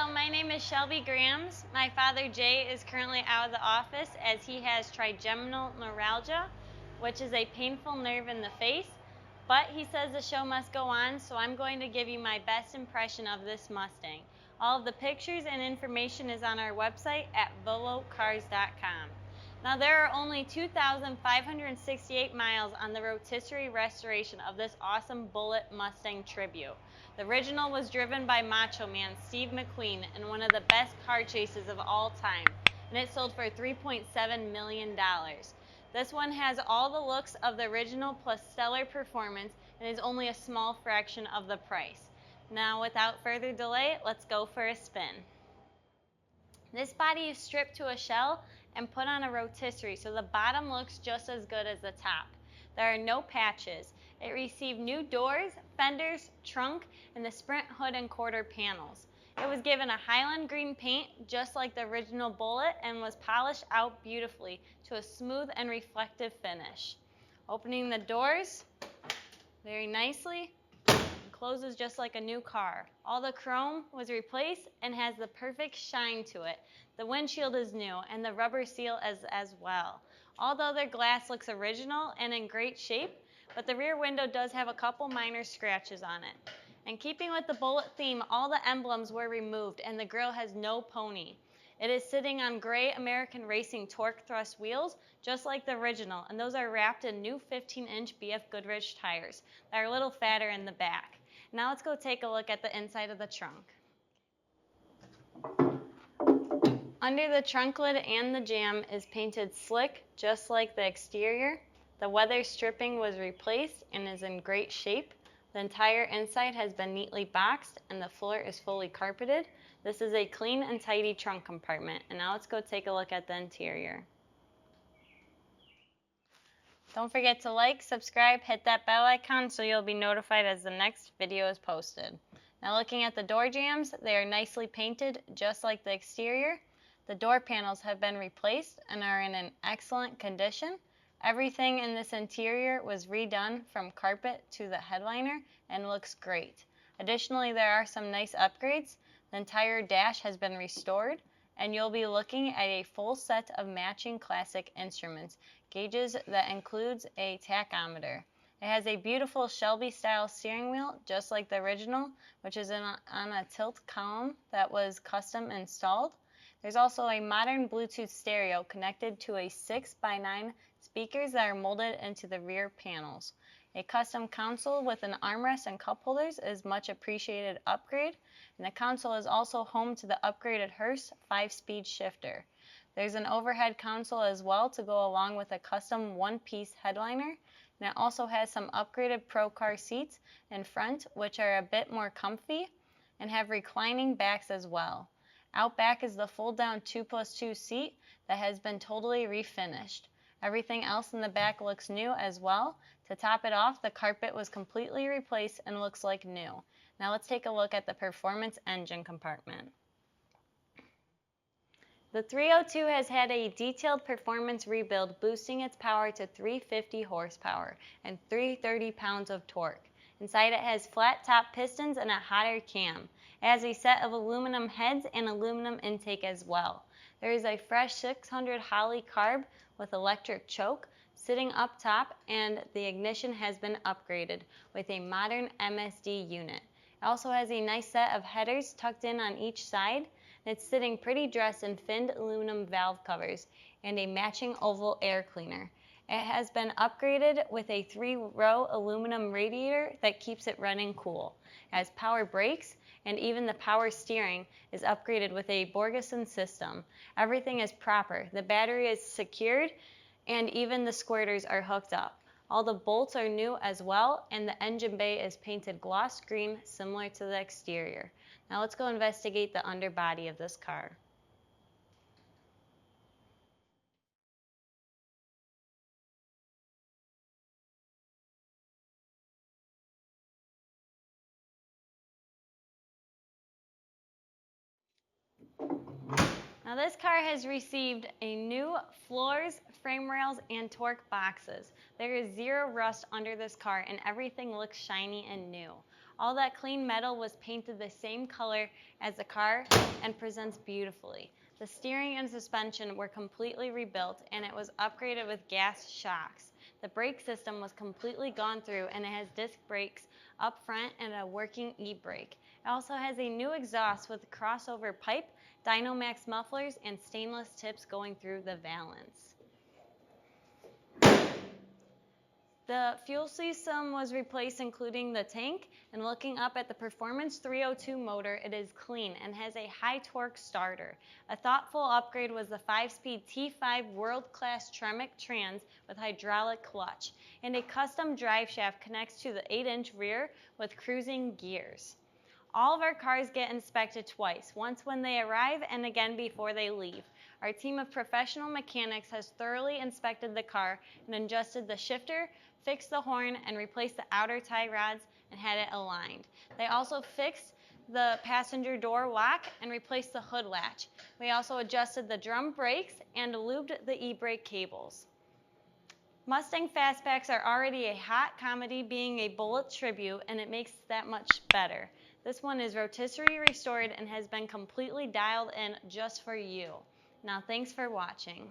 Hello, my name is Shelby Grams. My father Jay is currently out of the office as he has trigeminal neuralgia, which is a painful nerve in the face. But he says the show must go on, so I'm going to give you my best impression of this Mustang. All of the pictures and information is on our website at volocars.com. Now there are only 2,568 miles on the rotisserie restoration of this awesome Bullitt Mustang Tribute. The original was driven by Macho Man Steve McQueen in one of the best car chases of all time, and it sold for $3.7 million. This one has all the looks of the original plus stellar performance and is only a small fraction of the price. Now without further delay, let's go for a spin. This body is stripped to a shell and put on a rotisserie, so the bottom looks just as good as the top. There are no patches. It received new doors, fenders, trunk, and the sprint hood and quarter panels. It was given a highland green paint, just like the original Bullitt, and was polished out beautifully to a smooth and reflective finish. Opening the doors very nicely, closes just like a new car. All the chrome was replaced and has the perfect shine to it. The windshield is new and the rubber seal as well. Although their glass looks original and in great shape, but the rear window does have a couple minor scratches on it. In keeping with the Bullitt theme, all the emblems were removed and the grille has no pony. It is sitting on gray American Racing torque thrust wheels, just like the original, and those are wrapped in new 15-inch BF Goodrich tires that are a little fatter in the back. Now let's go take a look at the inside of the trunk. Under the trunk lid and the jamb is painted slick, just like the exterior. The weather stripping was replaced and is in great shape. The entire inside has been neatly boxed and the floor is fully carpeted. This is a clean and tidy trunk compartment. And now let's go take a look at the interior. Don't forget to like, subscribe, hit that bell icon so you'll be notified as the next video is posted. Now looking at the door jambs, they are nicely painted just like the exterior. The door panels have been replaced and are in an excellent condition. Everything in this interior was redone from carpet to the headliner and looks great. Additionally, there are some nice upgrades. The entire dash has been restored, and you'll be looking at a full set of matching classic instruments, gauges that includes a tachometer. It has a beautiful Shelby style steering wheel, just like the original, which is on a tilt column that was custom installed. There's also a modern Bluetooth stereo connected to a 6x9 speakers that are molded into the rear panels. A custom console with an armrest and cup holders is much appreciated upgrade, and the console is also home to the upgraded Hurst 5-speed shifter. There's an overhead console as well to go along with a custom one-piece headliner, and it also has some upgraded Procar seats in front, which are a bit more comfy and have reclining backs as well. Out back is the fold-down 2+2 seat that has been totally refinished. Everything else in the back looks new as well. To top it off, the carpet was completely replaced and looks like new. Now let's take a look at the performance engine compartment. The 302 has had a detailed performance rebuild, boosting its power to 350 horsepower and 330 pounds of torque. Inside it has flat top pistons and a hotter cam. It has a set of aluminum heads and aluminum intake as well. There is a fresh 600 Holley carb with electric choke sitting up top, and the ignition has been upgraded with a modern MSD unit. It also has a nice set of headers tucked in on each side, and it's sitting pretty dressed in finned aluminum valve covers and a matching oval air cleaner. It has been upgraded with a 3-row aluminum radiator that keeps it running cool. It has power brakes, and even the power steering is upgraded with a Borgeson system. Everything is proper. The battery is secured, and even the squirters are hooked up. All the bolts are new as well, and the engine bay is painted gloss green, similar to the exterior. Now let's go investigate the underbody of this car. Now this car has received a new floors, frame rails, and torque boxes. There is zero rust under this car and everything looks shiny and new. All that clean metal was painted the same color as the car and presents beautifully. The steering and suspension were completely rebuilt, and it was upgraded with gas shocks. The brake system was completely gone through, and it has disc brakes up front and a working e-brake. It also has a new exhaust with crossover pipe, Dynamax mufflers, and stainless tips going through the valance. The fuel system was replaced, including the tank, and looking up at the Performance 302 motor, it is clean and has a high torque starter. A thoughtful upgrade was the 5-speed T5 world-class Tremec trans with hydraulic clutch, and a custom drive shaft connects to the 8-inch rear with cruising gears. All of our cars get inspected twice, once when they arrive and again before they leave. Our team of professional mechanics has thoroughly inspected the car and adjusted the shifter, fixed the horn, and replaced the outer tie rods and had it aligned. They also fixed the passenger door lock and replaced the hood latch. We also adjusted the drum brakes and lubed the e-brake cables. Mustang Fastbacks are already a hot comedy, being a Bullitt tribute, and it makes that much better. This one is rotisserie restored and has been completely dialed in just for you. Now, thanks for watching.